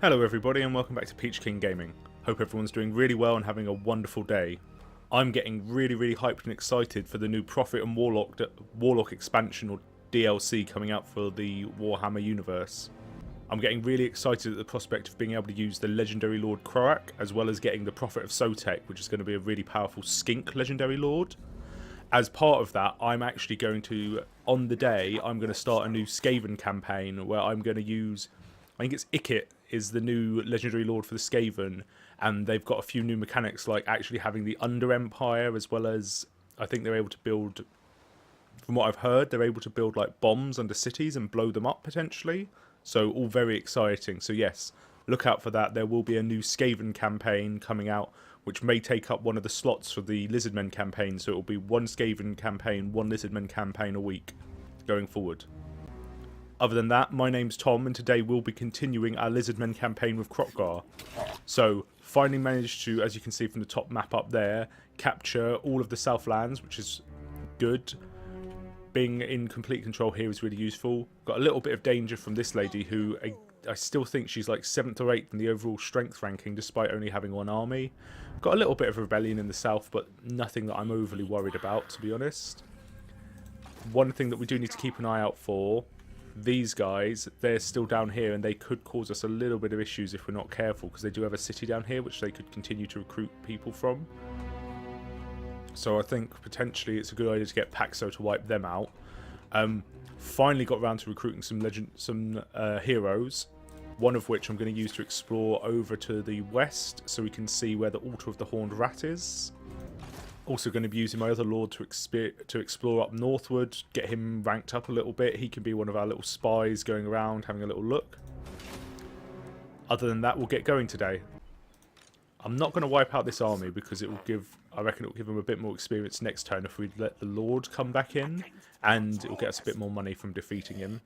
Hello everybody and welcome back to Peach King Gaming. Hope everyone's doing really well and having a wonderful day. I'm getting really hyped and excited for the new Prophet and Warlock expansion or DLC coming out for the Warhammer universe. I'm getting really excited at the prospect of being able to use the legendary Lord Kroq as well as getting the Prophet of Sotek, which is going to be a really powerful skink legendary lord. As part of that, I'm actually going to, on the day, I'm going to start a new Skavern campaign where I'm going to use, I think it's Ikit is the new legendary lord for the Skavern, and they've got a few new mechanics like actually having the Under Empire, as well as I think they're able to build, from what I've heard, they're able to build like bombs under cities and blow them up potentially. So all very exciting. So yes, look out for that. There will be a new Skavern campaign coming out, which may take up one of the slots for the Lizardmen campaign. So it will be one Skavern campaign, one Lizardmen campaign a week going forward. Other than that, my name's Tom, and today we'll be continuing our Lizardmen campaign with Kroq Gar. So, finally managed to, as you can see from the top map up there, capture all of the Southlands, which is good. Being in complete control here is really useful. Got a little bit of danger from this lady, who I still think she's like 7th or 8th in the overall strength ranking, despite only having one army. Got a little bit of rebellion in the south, but nothing that I'm overly worried about, to be honest. One thing that we do need to keep an eye out for, these guys, they're still down here and they could cause us a little bit of issues if we're not careful, because they do have a city down here which they could continue to recruit people from. So I think potentially it's a good idea to get Pax-O to wipe them out. Finally got around to recruiting some heroes, one of which I'm going to use to explore over to the west so we can see where the Altar of the Horned Rat is. Also going to be using my other lord to explore up northward, get him ranked up a little bit. He can be one of our little spies going around, having a little look. Other than that, we'll get going today. I'm not going to wipe out this army because it will give, I reckon it will give him a bit more experience next turn if we let the lord come back in, and it will get us a bit more money from defeating him.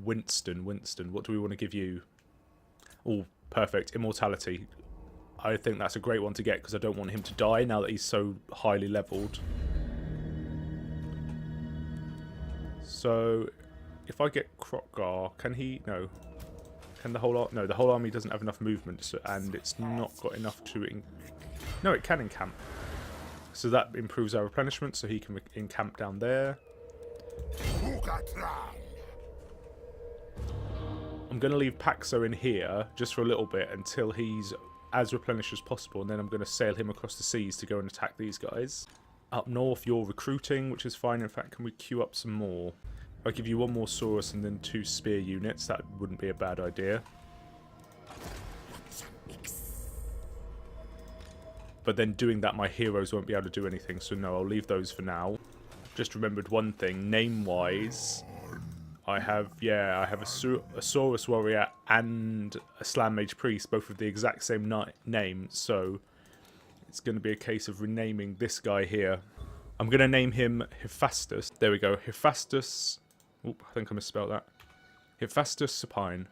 Winston, what do we want to give you? Oh, perfect, immortality. I think that's a great one to get because I don't want him to die now that he's so highly leveled. So, if I get Kroq Gar, can he? No. Can the whole army? No, the whole army doesn't have enough movement, so, and it's not got enough to. No, it can encamp. So that improves our replenishment, so he can encamp down there. I'm going to leave Pax-O in here just for a little bit until he's as replenished as possible, and then I'm going to sail him across the seas to go and attack these guys. Up north, you're recruiting, which is fine. In fact, can we queue up some more? If I give you one more Saurus and then 2 spear units, that wouldn't be a bad idea. But then doing that, my heroes won't be able to do anything, so no, I'll leave those for now. Just remembered one thing, name-wise, I have a Saurus warrior and a Slam Mage priest, both with the exact same name, so it's going to be a case of renaming this guy here. I'm going to name him Hephaestus. There we go, Hephaestus. Oop, I think I misspelled that. Hephaestus Supine.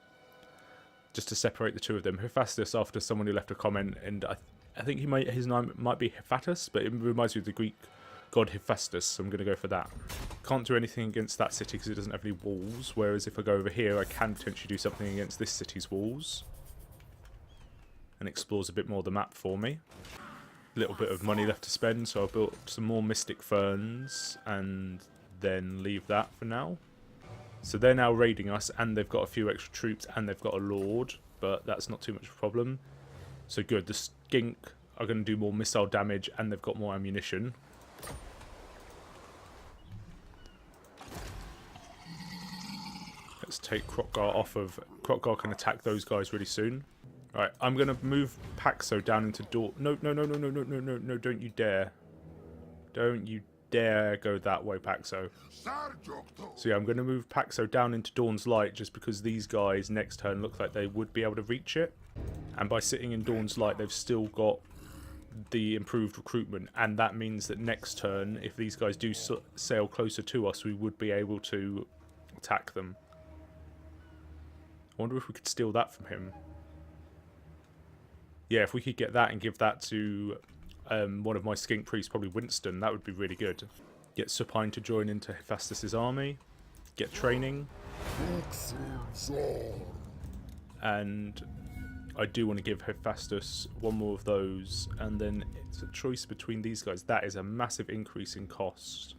Just to separate the two of them. Hephaestus after someone who left a comment, and I think his name might be Hephaestus, but it reminds me of the Greek god Hephaestus, so I'm going to go for that. Can't do anything against that city because it doesn't have any walls, whereas if I go over here I can potentially do something against this city's walls. And explores a bit more of the map for me. A little bit of money left to spend, so I'll build some more Mystic Ferns and then leave that for now. So they're now raiding us, and they've got a few extra troops, and they've got a lord, but that's not too much of a problem. So good, the skink are going to do more missile damage, and they've got more ammunition. Let's take Kroq Gar off of... Kroq Gar can attack those guys really soon. Right, I'm going to move Pax-O down into No, don't you dare. Don't you dare go that way, Pax-O. So yeah, I'm going to move Pax-O down into Dawn's Light just because these guys next turn look like they would be able to reach it. And by sitting in Dawn's Light, they've still got the improved recruitment. And that means that next turn, if these guys do sail closer to us, we would be able to attack them. I wonder if we could steal that from him. Yeah, if we could get that and give that to one of my skink priests, probably Winston, that would be really good. Get Supine to join into Hephaestus' army. Get training. And I do want to give Hephaestus one more of those, and then it's a choice between these guys. That is a massive increase in cost.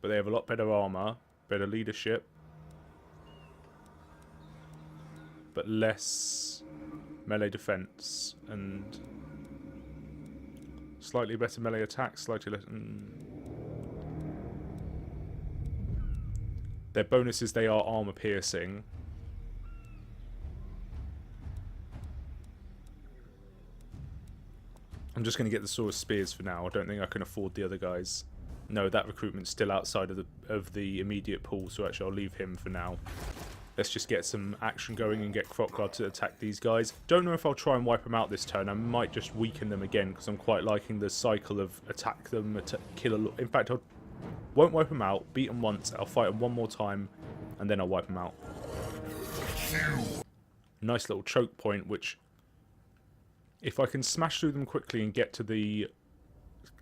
But they have a lot better armor, better leadership, but less melee defense, and slightly better melee attack, slightly less... Their bonuses, they are armor piercing. I'm just going to get the Saurus Spears for now. I don't think I can afford the other guys. No, that recruitment's still outside of the immediate pool, so actually I'll leave him for now. Let's just get some action going and get Kroq Gar to attack these guys. Don't know if I'll try and wipe them out this turn. I might just weaken them again, because I'm quite liking the cycle of attack them, kill a lot. In fact, I won't wipe them out, beat them once, I'll fight them one more time, and then I'll wipe them out. Nice little choke point, which... if I can smash through them quickly and get to the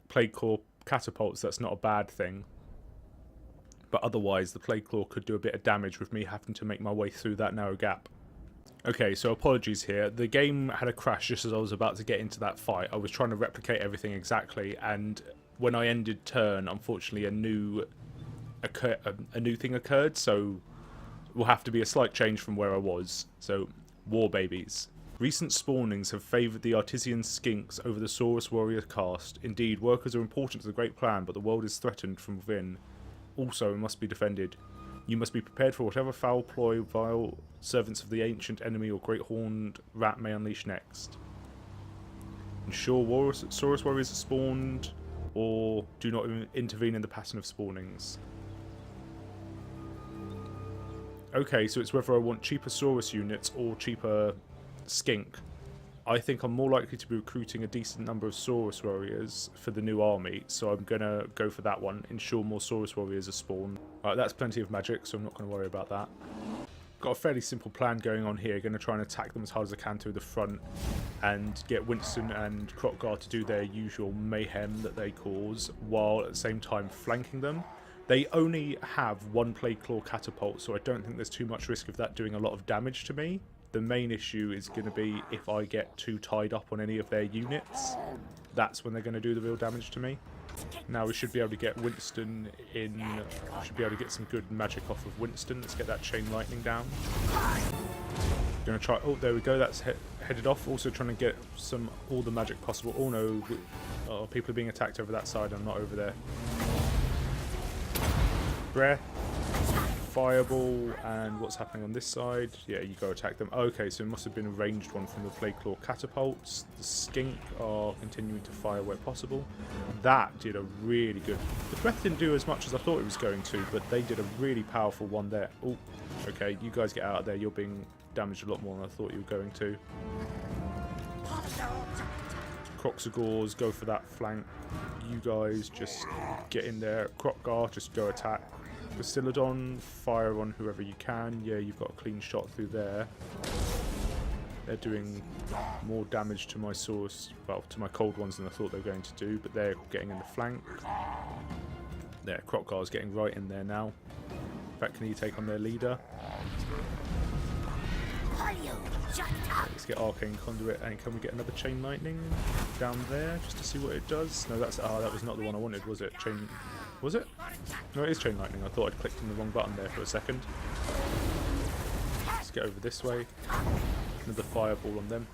Plague Claw catapults, that's not a bad thing. But otherwise, the Plague Claw could do a bit of damage with me having to make my way through that narrow gap. Okay, so apologies here. The game had a crash just as I was about to get into that fight. I was trying to replicate everything exactly, and when I ended turn, unfortunately, a new thing occurred, so it will have to be a slight change from where I was. So, war babies. Recent spawnings have favoured the Artisan Skinks over the Saurus Warrior caste. Indeed, workers are important to the Great Plan, but the world is threatened from within. Also, it must be defended. You must be prepared for whatever foul ploy vile servants of the ancient enemy or great horned rat may unleash next. Ensure Saurus warriors are spawned, or do not intervene in the pattern of spawnings. Okay, so it's whether I want cheaper Saurus units or cheaper skink. I think I'm more likely to be recruiting a decent number of Saurus warriors for the new army, so I'm going to go for that one. Ensure more Saurus warriors are spawned. Right, that's plenty of magic, so I'm not going to worry about that. Got a fairly simple plan going on here. Going to try and attack them as hard as I can through the front and get Winston and Kroq Gar to do their usual mayhem that they cause, while at the same time flanking them. They only have one Plague Claw catapult, so I don't think there's too much risk of that doing a lot of damage to me. The main issue is going to be if I get too tied up on any of their units. That's when they're going to do the real damage to me. Now we should be able to get Winston in. Should be able to get some good magic off of Winston. Let's get that chain lightning down. Going to try. Oh, there we go. That's headed off. Also trying to get all the magic possible. Oh no! Oh, people are being attacked over that side. I'm not over there. Breath. Fireball, and what's happening on this side? Yeah, you go attack them. Okay, so it must have been a ranged one from the Plague Claw catapults. The skink are continuing to fire where possible. That did a really good... The breath didn't do as much as I thought it was going to, but they did a really powerful one there. Oh, okay, you guys get out of there. You're being damaged a lot more than I thought you were going to. Kroq Gars, go for that flank. You guys just get in there. Kroq Gar, just go attack. Basiladon, fire on whoever you can. Yeah, you've got a clean shot through there. They're doing more damage to my Saurus, well, to my cold ones than I thought they were going to do, but they're getting in the flank. There, Kroq Gar's getting right in there now. In fact, can he take on their leader? Let's get Arcane Conduit, and can we get another Chain Lightning down there just to see what it does? No, that's that was not the one I wanted, was it? Was it? No, it is Chain Lightning. I thought I'd clicked on the wrong button there for a second. Let's get over this way. Another Fireball on them.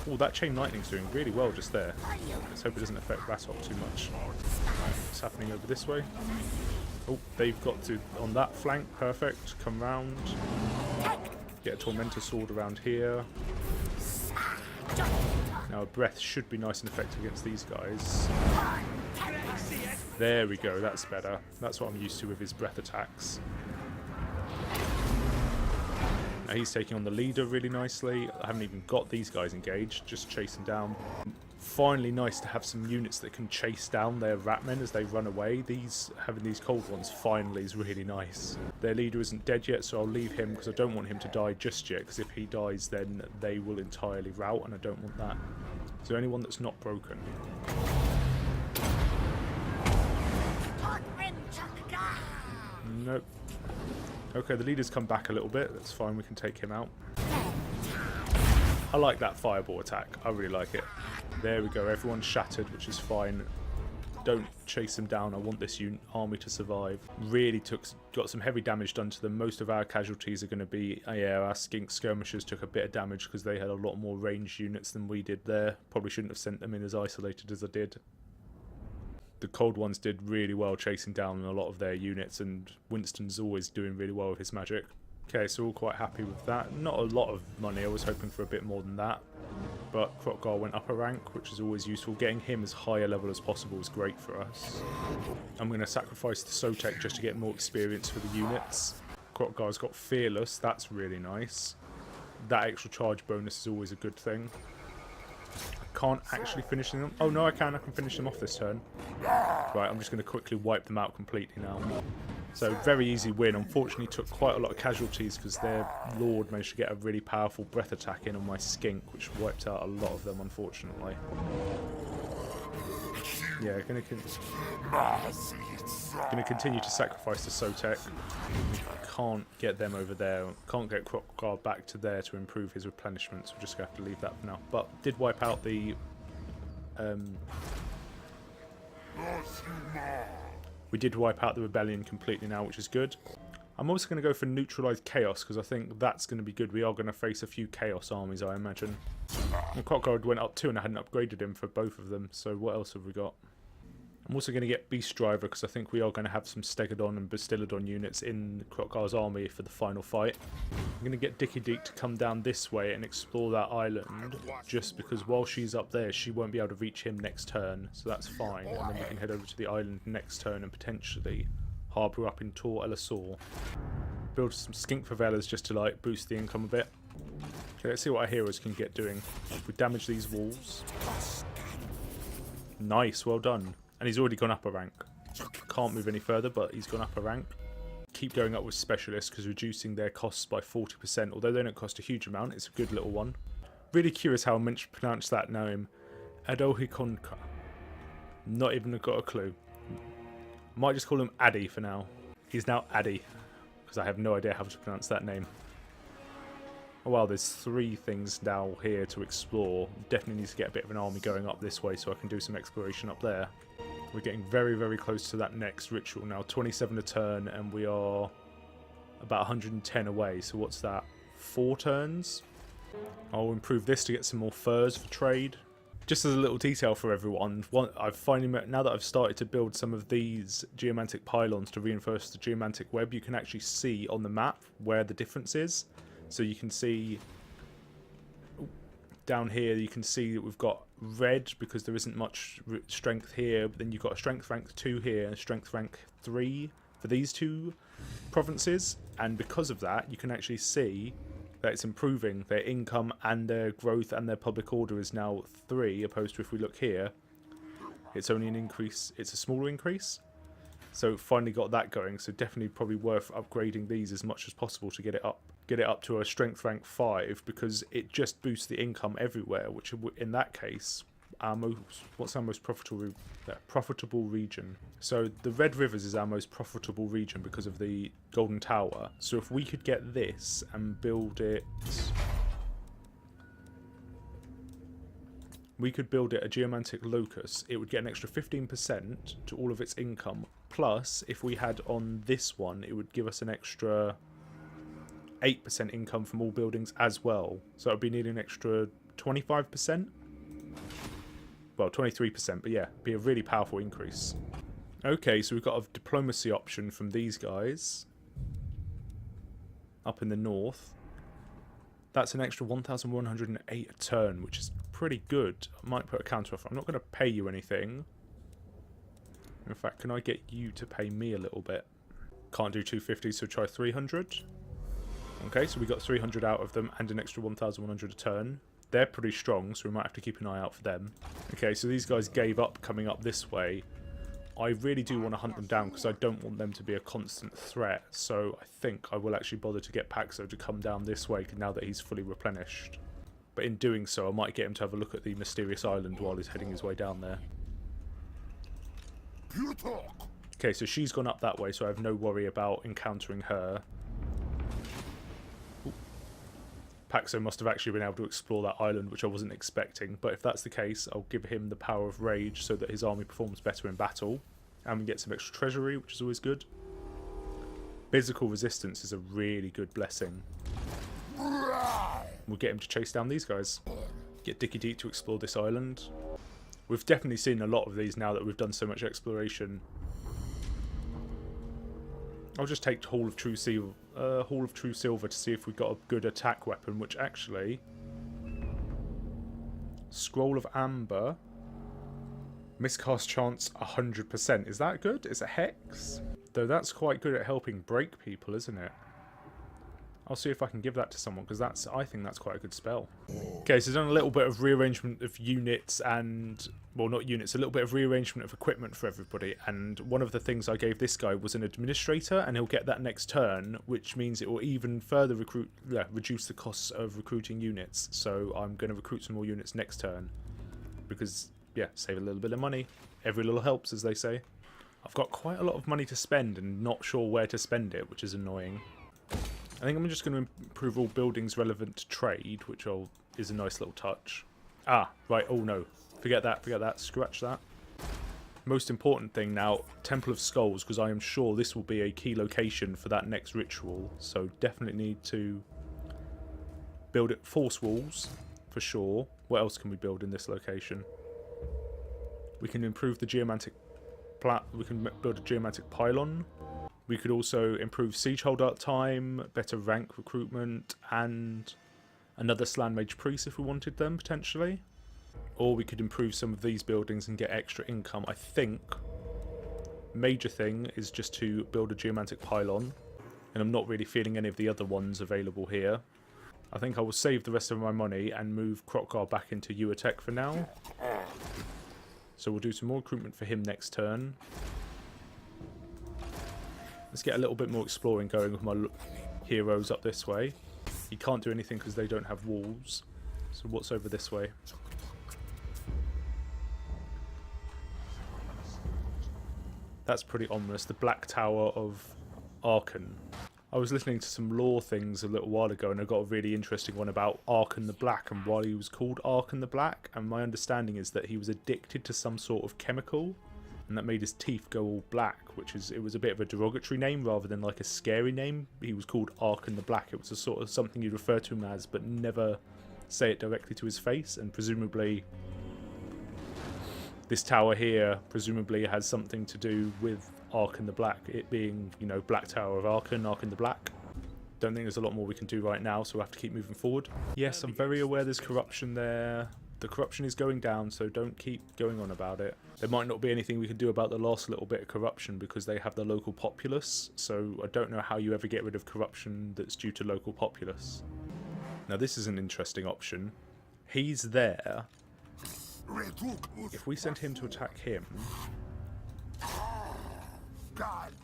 Oh, that Chain Lightning's doing really well just there. Let's hope it doesn't affect Ratop too much. What's happening over this way? Oh, they've got to on that flank. Perfect. Come round. Get a Tormentor Sword around here. Now a Breath should be nice and effective against these guys. There we go, that's better. That's what I'm used to with his breath attacks. Now he's taking on the leader really nicely. I haven't even got these guys engaged, just chasing down. Finally nice to have some units that can chase down their ratmen as they run away. Having these cold ones finally is really nice. Their leader isn't dead yet, so I'll leave him because I don't want him to die just yet, because if he dies then they will entirely rout and I don't want that. Is there anyone that's not broken? Nope. Okay, the leader's come back a little bit. That's fine, we can take him out. I like that fireball attack. I really like it. There we go. Everyone's shattered, which is fine. Don't chase them down. I want this army to survive. Really got some heavy damage done to them. Most of our casualties are going to be... yeah, our skink skirmishers took a bit of damage because they had a lot more ranged units than we did there. Probably shouldn't have sent them in as isolated as I did. The cold ones did really well chasing down a lot of their units, and Winston's always doing really well with his magic. Okay, so we're all quite happy with that. Not a lot of money, I was hoping for a bit more than that. But Kroq Gar went up a rank, which is always useful. Getting him as high a level as possible is great for us. I'm going to sacrifice the Sotek just to get more experience for the units. Kroq Gar's got Fearless, that's really nice. That extra charge bonus is always a good thing. I can't actually finish them. Oh no, I can finish them off this turn. Right, I'm just going to quickly wipe them out completely now. So, very easy win. Unfortunately, took quite a lot of casualties because their lord managed to get a really powerful breath attack in on my skink, which wiped out a lot of them, unfortunately. Yeah, going to continue to sacrifice the Sotek. Can't get them over there. Can't get Kroq Gar back to there to improve his replenishment, so we're just going to have to leave that for now. But did wipe out the... we did wipe out the rebellion completely now, which is good. I'm also going to go for neutralise chaos because I think that's going to be good. We are going to face a few chaos armies, I imagine. And Kroq Gar went up 2 and I hadn't upgraded him for both of them, so what else have we got? I'm also going to get Beast Driver because I think we are going to have some Stegodon and Bastillodon units in Kroq Gar's army for the final fight. I'm going to get Dicky Deek to come down this way and explore that island, just because while she's up there she won't be able to reach him next turn, so that's fine. And then we can head over to the island next turn and potentially harbour up in Tor Elisor. Build some skink favelas just to like boost the income a bit. Okay, let's see what our heroes can get doing. If we damage these walls. Nice, well done. And he's already gone up a rank. Can't move any further, but he's gone up a rank. Keep going up with specialists because reducing their costs by 40%. Although they don't cost a huge amount, it's a good little one. Really curious how I'm meant to pronounce that name. Adohikonka. Not even got a clue. Might just call him Addy for now. He's now Addy because I have no idea how to pronounce that name. Oh wow, there's 3 things now here to explore. Definitely need to get a bit of an army going up this way so I can do some exploration up there. We're getting very, very close to that next ritual now. 27 a turn and we are about 110 away. So what's that? 4 turns? I'll improve this to get some more furs for trade. Just as a little detail for everyone, I've finally now that I've started to build some of these geomantic pylons to reinforce the geomantic web, you can actually see on the map where the difference is. So you can see down here, you can see that we've got red because there isn't much strength here, but then you've got a strength rank 2 here and a strength rank 3 for these 2 provinces, and because of that you can actually see that it's improving. Their income and their growth and their public order is now 3, opposed to if we look here, it's only an increase, it's a smaller increase. So finally got that going, so definitely probably worth upgrading these as much as possible to get it up to a strength rank 5, because it just boosts the income everywhere, which in that case, what's our most profitable region? So the Red Rivers is our most profitable region because of the Golden Tower. So if we could get this and build it, we could build it a geomantic locus, it would get an extra 15% to all of its income, plus if we had on this one it would give us an extra 8% income from all buildings as well. So it would be needing an extra 25%? Well, 23%, but yeah, be a really powerful increase. Okay, so we've got a diplomacy option from these guys up in the north. That's an extra 1,108 a turn, which is pretty good. I might put a counter offer. I'm not going to pay you anything. In fact, can I get you to pay me a little bit? Can't do 250, so try 300. Okay, so we got 300 out of them and an extra 1,100 a turn. They're pretty strong, so we might have to keep an eye out for them. Okay, so these guys gave up coming up this way. I really do want to hunt them down because I don't want them to be a constant threat. So I think I will actually bother to get Pax-O to come down this way now that he's fully replenished. But in doing so, I might get him to have a look at the mysterious island while he's heading his way down there. Okay, so she's gone up that way, so I have no worry about encountering her. Pax-O must have actually been able to explore that island, which I wasn't expecting. But if that's the case, I'll give him the power of rage so that his army performs better in battle. And we get some extra treasury, which is always good. Physical resistance is a really good blessing. We'll get him to chase down these guys. Get Dicky Deet to explore this island. We've definitely seen a lot of these now that we've done so much exploration. I'll just take Hall of True Silver to see if we've got a good attack weapon, which actually... Scroll of Amber. Miscast chance 100%. Is that good? Is it Hex? Though that's quite good at helping break people, isn't it? I'll see if I can give that to someone, because I think that's quite a good spell. Okay, so done a little bit of rearrangement of units and... Well, not units, a little bit of rearrangement of equipment for everybody. And one of the things I gave this guy was an administrator, and he'll get that next turn, which means it will even further reduce the costs of recruiting units. So I'm going to recruit some more units next turn. Because, yeah, save a little bit of money. Every little helps, as they say. I've got quite a lot of money to spend and not sure where to spend it, which is annoying. I think I'm just going to improve all buildings relevant to trade, which is a nice little touch. Ah, right, oh no. Forget that, scratch that. Most important thing now, Temple of Skulls, because I am sure this will be a key location for that next ritual. So definitely need to build it. Force walls, for sure. What else can we build in this location? We can improve the geomantic we can build a geomantic pylon. We could also improve siege holdout time, better rank recruitment, and another Slan Mage Priest if we wanted them, potentially. Or we could improve some of these buildings and get extra income. I think major thing is just to build a geomantic pylon, and I'm not really feeling any of the other ones available here. I think I will save the rest of my money and move Kroq Gar back into Uatech for now. So we'll do some more recruitment for him next turn. Let's get a little bit more exploring going with my heroes up this way. He can't do anything because they don't have walls. So what's over this way? That's pretty ominous. The Black Tower of Arkan. I was listening to some lore things a little while ago and I got a really interesting one about Arkan the Black and why he was called Arkan the Black. And my understanding is that he was addicted to some sort of chemical and that made his teeth go all black, it was a bit of a derogatory name rather than like a scary name. He was called Arkan the Black. It was a sort of something you'd refer to him as but never say it directly to his face, and presumably this tower here presumably has something to do with Arkan the Black, it being, you know, Black Tower of Arkan the Black. Don't think there's a lot more we can do right now, so we'll have to keep moving forward. Yes, I'm very aware there's corruption there. The corruption is going down, so don't keep going on about it. There might not be anything we can do about the last little bit of corruption because they have the local populace, so I don't know how you ever get rid of corruption that's due to local populace. Now this is an interesting option. He's there. If we send him to attack him,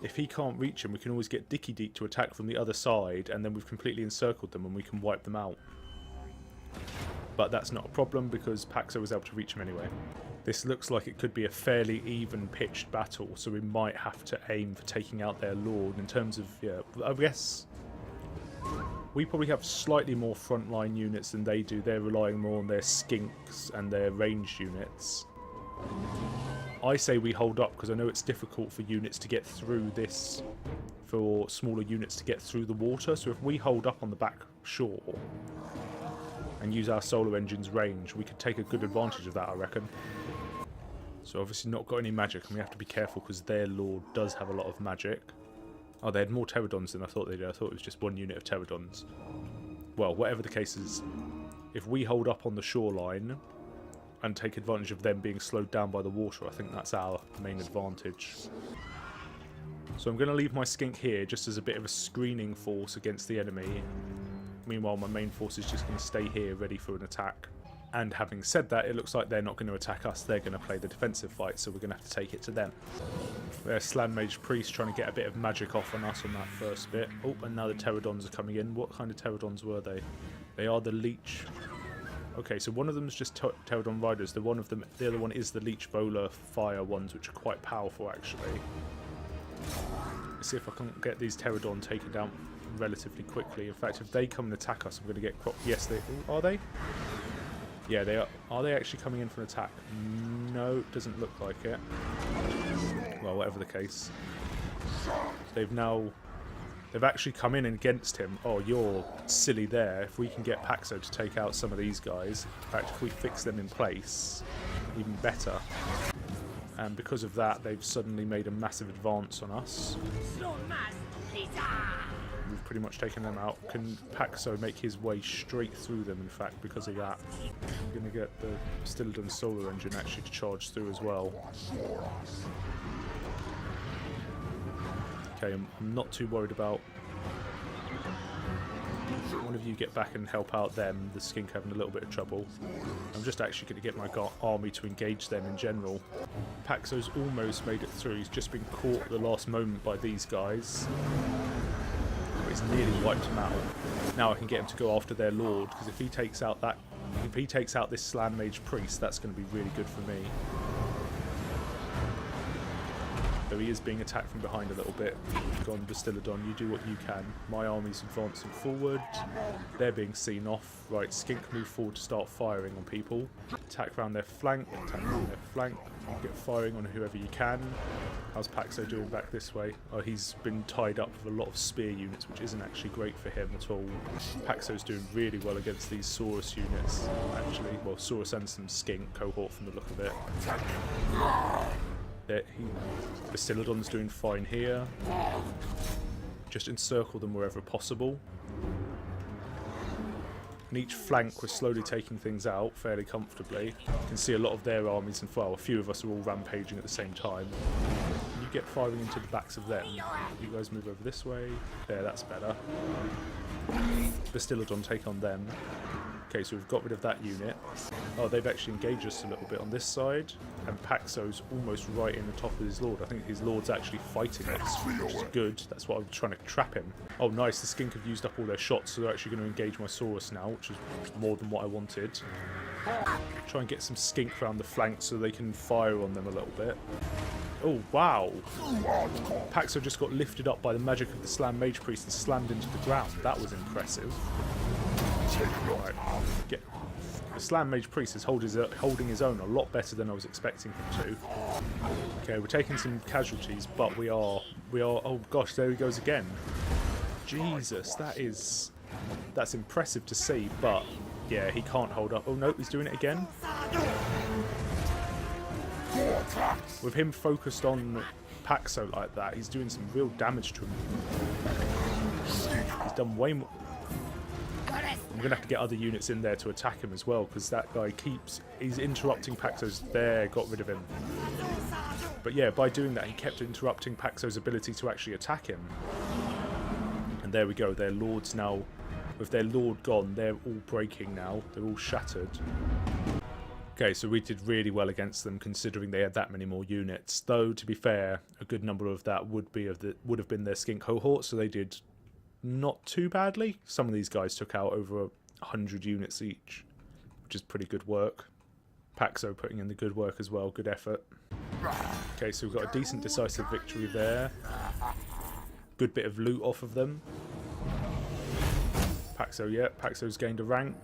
if he can't reach him, we can always get Dicky Deet to attack from the other side, and then we've completely encircled them and we can wipe them out. But that's not a problem because Pax-O was able to reach him anyway. This looks like it could be a fairly even pitched battle, so we might have to aim for taking out their lord. In terms of, yeah, I guess we probably have slightly more frontline units than they do. They're relying more on their skinks and their ranged units. I say we hold up because I know it's difficult for units to get through this, for smaller units to get through the water. So if we hold up on the back shore and use our solar engine's range, we could take a good advantage of that, I reckon. So obviously not got any magic, and we have to be careful because their lord does have a lot of magic. Oh, they had more pterodons than I thought they did. I thought it was just one unit of pterodons. Well, whatever the case is, if we hold up on the shoreline and take advantage of them being slowed down by the water, I think that's our main advantage. So I'm going to leave my skink here just as a bit of a screening force against the enemy. Meanwhile, my main force is just going to stay here ready for an attack. And having said that, it looks like they're not going to attack us, they're going to play the defensive fight, so we're going to have to take it to them. There's Slan Mage Priest trying to get a bit of magic off on us on that first bit. Oh, and now the pterodons are coming in. What kind of pterodons were they? They are the leech. Okay, so one of them is just pterodon riders. The other one is the leech bowler fire ones, which are quite powerful actually. Let's see if I can get these pterodon taken down. relatively quickly. In fact, if they come and attack us, I'm going to get Kroq. Yes, they are they? Yeah, they are. Are they actually coming in for an attack? No, doesn't look like it. Well, whatever the case. They've actually come in against him. Oh, you're silly there. If we can get Pax-O to take out some of these guys, in fact, if we fix them in place, even better. And because of that, they've suddenly made a massive advance on us. We've pretty much taken them out. Can Pax-O make his way straight through them, in fact, because of that? I'm going to get the Zlatlan solar engine actually to charge through as well. Okay, I'm not too worried about... One of you get back and help out them. The skink having a little bit of trouble. I'm just actually going to get my army to engage them in general. Pax-O's almost made it through. He's just been caught at the last moment by these guys. But he's nearly wiped him out. Now I can get him to go after their lord, because if he takes out this Slan Mage Priest, that's going to be really good for me. Though he is being attacked from behind a little bit. Go on, Lizardmen, you do what you can. My army's advancing forward. They're being seen off. Right, skink move forward to start firing on people. Attack around their flank, attack around their flank. Get firing on whoever you can. How's Pax-O doing back this way? Oh, he's been tied up with a lot of spear units, which isn't actually great for him at all. Pax-O's doing really well against these Saurus units, actually. Well, Saurus and some skink cohort from the look of it. The Zlatlan's doing fine here. Just encircle them wherever possible. On each flank, we're slowly taking things out fairly comfortably. You can see a lot of their armies, and well, a few of us are all rampaging at the same time. You get firing into the backs of them. You guys move over this way. There, that's better. The Zlatlan take on them. Okay, so we've got rid of that unit. Oh, they've actually engaged us a little bit on this side. And Pax-O's almost right in the top of his lord. I think his lord's actually fighting us, which is good. That's why I'm trying to trap him. Oh, nice. The skink have used up all their shots, so they're actually going to engage my Saurus now, which is more than what I wanted. Try and get some skink around the flanks so they can fire on them a little bit. Oh, wow. Pax-O just got lifted up by the magic of the Slan Mage Priest and slammed into the ground. That was impressive. Right. The Slan Mage Priest is holding his own a lot better than I was expecting him to. Okay, we're taking some casualties, but we are. Oh gosh, there he goes again. Jesus, that's impressive to see, but yeah, he can't hold up. Oh no, he's doing it again. With him focused on Pax-O like that, he's doing some real damage to him. He's done way more. I'm going to have to get other units in there to attack him as well, because that guy he's interrupting Pax-O's. There, got rid of him. But yeah, by doing that, he kept interrupting Pax-O's ability to actually attack him. And there we go, their lords now, with their lord gone, they're all breaking now. They're all shattered. Okay, so we did really well against them, considering they had that many more units. Though, to be fair, a good number of that would have been their skink cohort, so they did not too badly. Some of these guys took out over 100 units each, which is pretty good work. Pax-O putting in the good work as well, good effort. Okay, so we've got a decent decisive victory there. Good bit of loot off of them. Pax-O, yeah, Pax-O's gained a rank.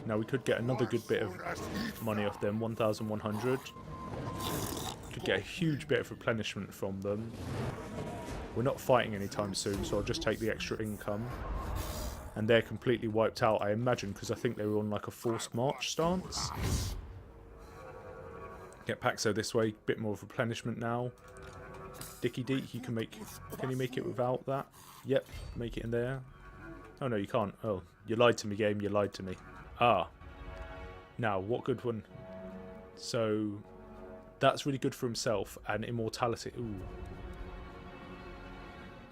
Now we could get another good bit of money off them, 1,100. Could get a huge bit of replenishment from them. We're not fighting anytime soon, so I'll just take the extra income. And they're completely wiped out, I imagine, because I think they were on like a forced march stance. Get Pax-O this way, bit more of replenishment now. Dicky Deek, can you make it without that? Yep, make it in there. Oh no, you can't. Oh, you lied to me, game, you lied to me. Ah. Now, what good one? So, that's really good for himself, and immortality. Ooh.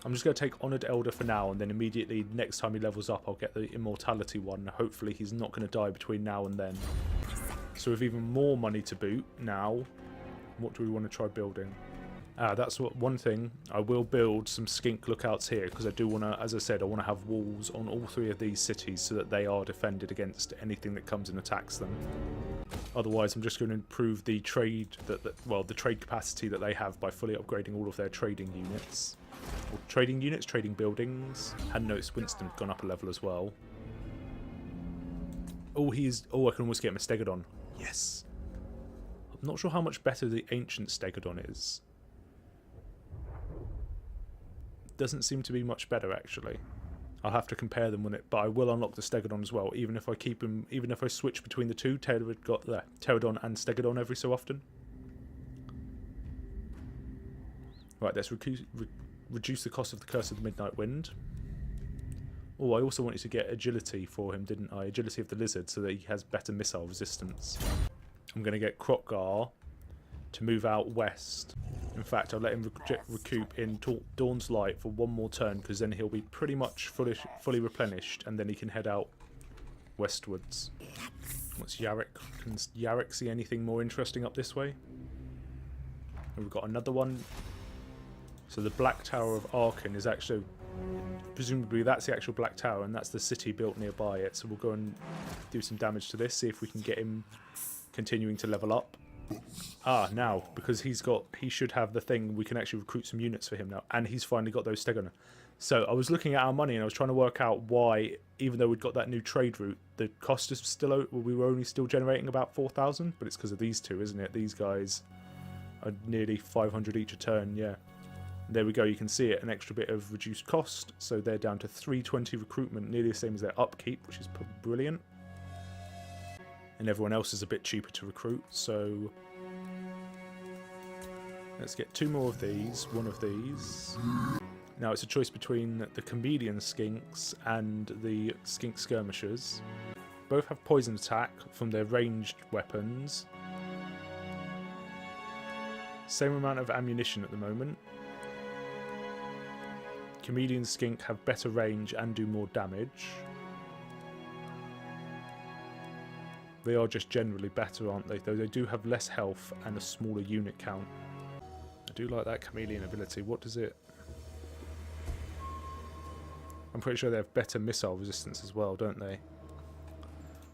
I'm just going to take Honoured Elder for now, and then immediately next time he levels up I'll get the Immortality one. Hopefully he's not going to die between now and then. So with even more money to boot now, what do we want to try building? That's one thing. I will build some skink lookouts here, because I do want to, as I said, I want to have walls on all three of these cities so that they are defended against anything that comes and attacks them. Otherwise, I'm just going to improve the trade the trade capacity that they have by fully upgrading all of their trading units. Or trading units, trading buildings. Hadn't noticed Winston's gone up a level as well. Oh, I can almost get him a Stegodon. Yes. I'm not sure how much better the ancient Stegodon is. Doesn't seem to be much better, actually. I'll have to compare them with it, but I will unlock the Stegodon as well, even if I keep him, even if I switch between the two, Pterodon and Stegodon every so often. Right, let's reduce the cost of the Curse of the Midnight Wind. Oh, I also wanted to get agility for him, didn't I? Agility of the lizard, so that he has better missile resistance. I'm going to get Kroq Gar to move out west. In fact, I'll let him recoup in Dawn's Light for one more turn, because then he'll be pretty much fully replenished, and then he can head out westwards. What's Yarrick? Can Yarrick see anything more interesting up this way? And we've got another one. So the Black Tower of Arkan is actually, presumably that's the actual Black Tower, and that's the city built nearby it. So we'll go and do some damage to this, see if we can get him continuing to level up. Ah, now, because he should have the thing, we can actually recruit some units for him now, and he's finally got those Stegodon. So I was looking at our money and I was trying to work out why, even though we'd got that new trade route, the cost is still, we were only still generating about 4,000, but it's because of these two, isn't it? These guys are nearly 500 each a turn, yeah. There we go, you can see it, an extra bit of reduced cost, so they're down to 320 recruitment, nearly the same as their upkeep, which is brilliant. And everyone else is a bit cheaper to recruit, so let's get two more of these, one of these. Now it's a choice between the Chameleon Skinks and the Skink Skirmishers. Both have poison attack from their ranged weapons. Same amount of ammunition at the moment. Chameleon Skink have better range and do more damage. They are just generally better, aren't they? Though they do have less health and a smaller unit count. I do like that chameleon ability. What does it... I'm pretty sure they have better missile resistance as well, don't they?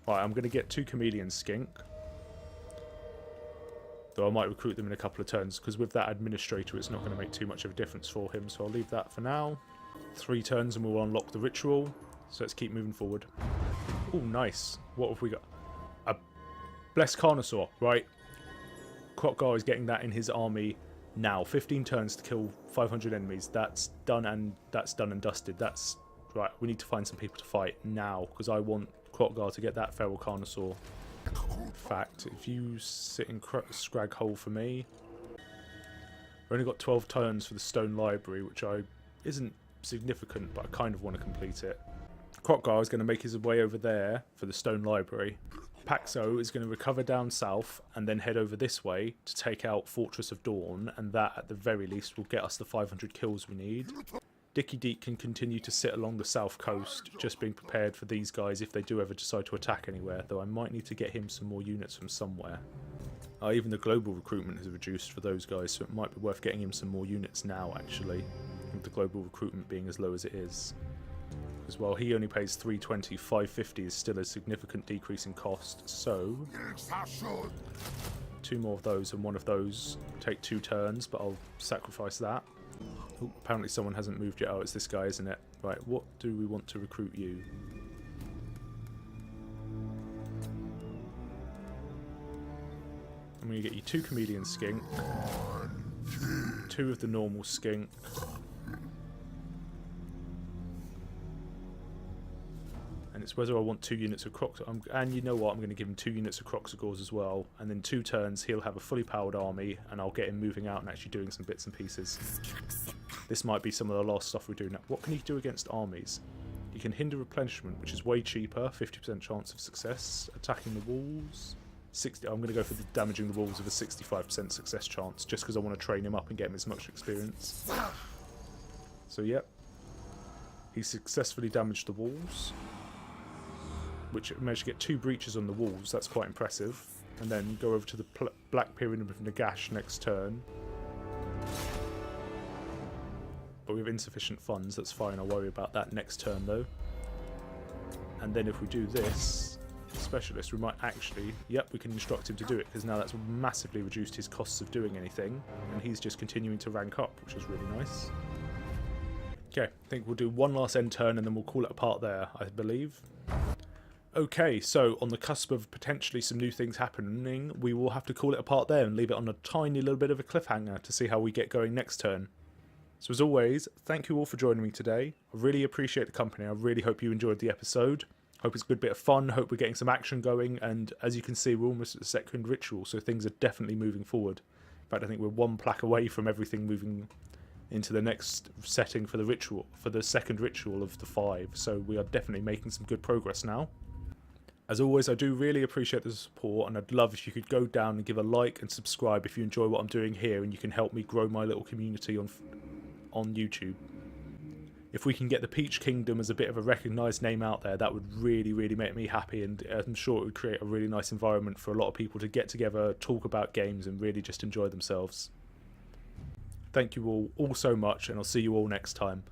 Right, I'm going to get two chameleon skink. Though I might recruit them in a couple of turns, because with that administrator it's not going to make too much of a difference for him, so I'll leave that for now. 3 turns and we'll unlock the ritual. So let's keep moving forward. Oh, nice. What have we got? A Blessed Carnosaur, right. Kroq Gar is getting that in his army now. 15 turns to kill 500 enemies. That's done and dusted. That's right. We need to find some people to fight now, because I want Kroq Gar to get that feral Carnosaur. In fact, if you sit in Scrag Hole for me, I've only got 12 turns for the Stone Library, which isn't significant, but I kind of want to complete it. Kroq Gar is going to make his way over there for the Stone Library. Pax-O is going to recover down south and then head over this way to take out Fortress of Dawn, and that at the very least will get us the 500 kills we need. Dicky Deek can continue to sit along the south coast, just being prepared for these guys if they do ever decide to attack anywhere, though I might need to get him some more units from somewhere. Even the global recruitment has reduced for those guys, so it might be worth getting him some more units now, actually, with the global recruitment being as low as it is. As well, he only pays 320, 550 is still a significant decrease in cost, so 2 more of those, and one of those take 2 turns, but I'll sacrifice that. Oh, apparently someone hasn't moved yet. Oh, it's this guy, isn't it? Right, what do we want to recruit you? I'm going to get you 2 chameleon skink, 2 of the normal skink, and it's whether I want 2 units of Kroq. And you know what? I'm going to give him 2 units of Kroq Gars as well, and then 2 turns he'll have a fully powered army, and I'll get him moving out and actually doing some bits and pieces. This might be some of the last stuff we do now. What can he do against armies? He can hinder replenishment, which is way cheaper, 50% chance of success. Attacking the walls, 60. I'm going to go for the damaging the walls with a 65% success chance, just because I want to train him up and get him as much experience. So yep, he successfully damaged the walls, which managed to get 2 breaches on the walls. That's quite impressive. And then go over to the Black Pyramid of Nagash next turn. But we have insufficient funds, that's fine, I'll worry about that next turn though. And then if we do this, Specialist, we might actually, yep, we can instruct him to do it, because now that's massively reduced his costs of doing anything, and he's just continuing to rank up, which is really nice. Okay, I think we'll do one last end turn and then we'll call it a part there, I believe. Okay, so on the cusp of potentially some new things happening, we will have to call it a part there and leave it on a tiny little bit of a cliffhanger to see how we get going next turn. So as always, thank you all for joining me today. I really appreciate the company. I really hope you enjoyed the episode. Hope it's a good bit of fun. Hope we're getting some action going. And as you can see, we're almost at the second ritual, so things are definitely moving forward. In fact, I think we're one plaque away from everything moving into the next setting for the ritual, for the second ritual of the 5. So we are definitely making some good progress now. As always, I do really appreciate the support, and I'd love if you could go down and give a like and subscribe if you enjoy what I'm doing here, and you can help me grow my little community on YouTube. If we can get the Peach Kingdom as a bit of a recognised name out there, that would really, really make me happy, and I'm sure it would create a really nice environment for a lot of people to get together, talk about games, and really just enjoy themselves. Thank you all so much, and I'll see you all next time.